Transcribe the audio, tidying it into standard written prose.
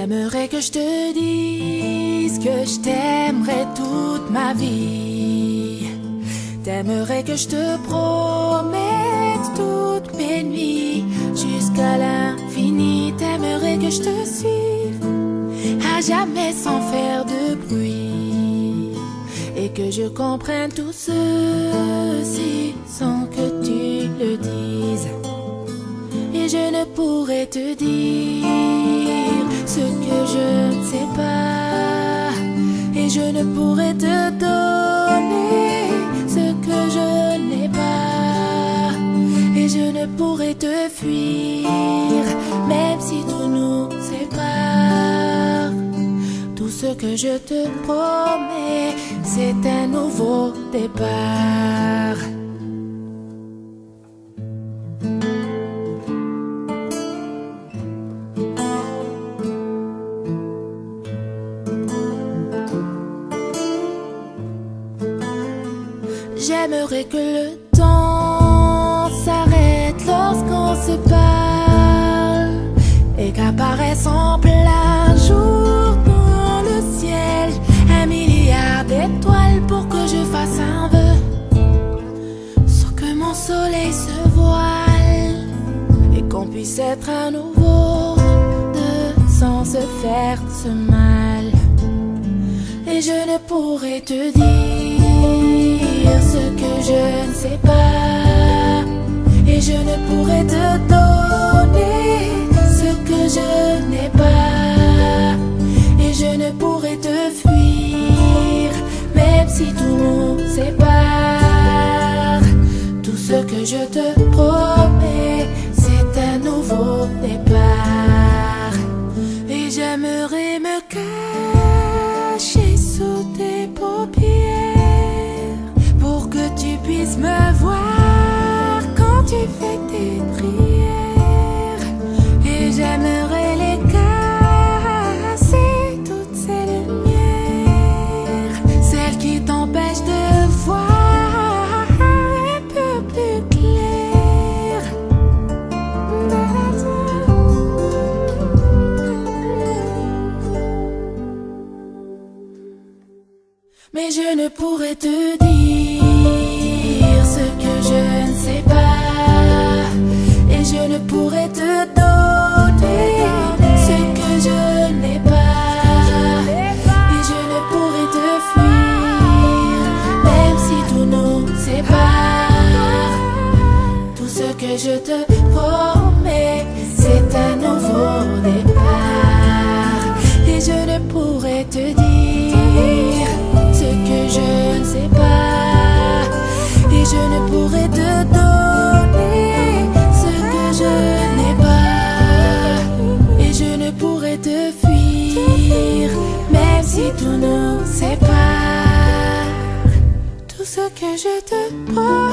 T'aimerais que je te dise que je t'aimerais toute ma vie. T'aimerais que je te promette toutes mes nuits jusqu'à l'infini. T'aimerais que je te suive à jamais sans faire de bruit, et que je comprenne tout ceci sans que tu le dises. Et je ne pourrais te dire ce que je ne sais pas, et je ne pourrais te donner ce que je n'ai pas, et je ne pourrais te fuir même si tout nous sépare. Tout ce que je te promets, c'est un nouveau départ. J'aimerais que le temps s'arrête lorsqu'on se parle, et qu'apparaisse en plein jour dans le ciel 1 milliard d'étoiles pour que je fasse un vœu, sans que mon soleil se voile, et qu'on puisse être à nouveau deux sans se faire ce mal. Et je ne pourrais te dire ce que je ne sais pas, et je ne pourrais te donner ce que je n'ai pas, et je ne pourrais te fuir même si tout nous sépare. Tout ce que je te promets, c'est un nouveau départ. Et j'aimerais me cacher sous tes paupières pour que tu puisses me voir quand tu fais tes prières. Et j'aimerais les casser, toutes ces lumières, celles qui t'empêchent de voir un peu plus clair. Mais je ne pourrais te dire ce que je ne sais pas, et je ne pourrais te donner ce que je n'ai pas, et je ne pourrais te fuir même si tout nous sépare. Tout ce que je te promets, c'est un nouveau départ. Et je ne pourrais te dire ce que je ne sais pas, et je ne pourrais te donner ce que je n'ai pas, et je ne pourrais te fuir même si tout nous sépare. Tout ce que je te promets,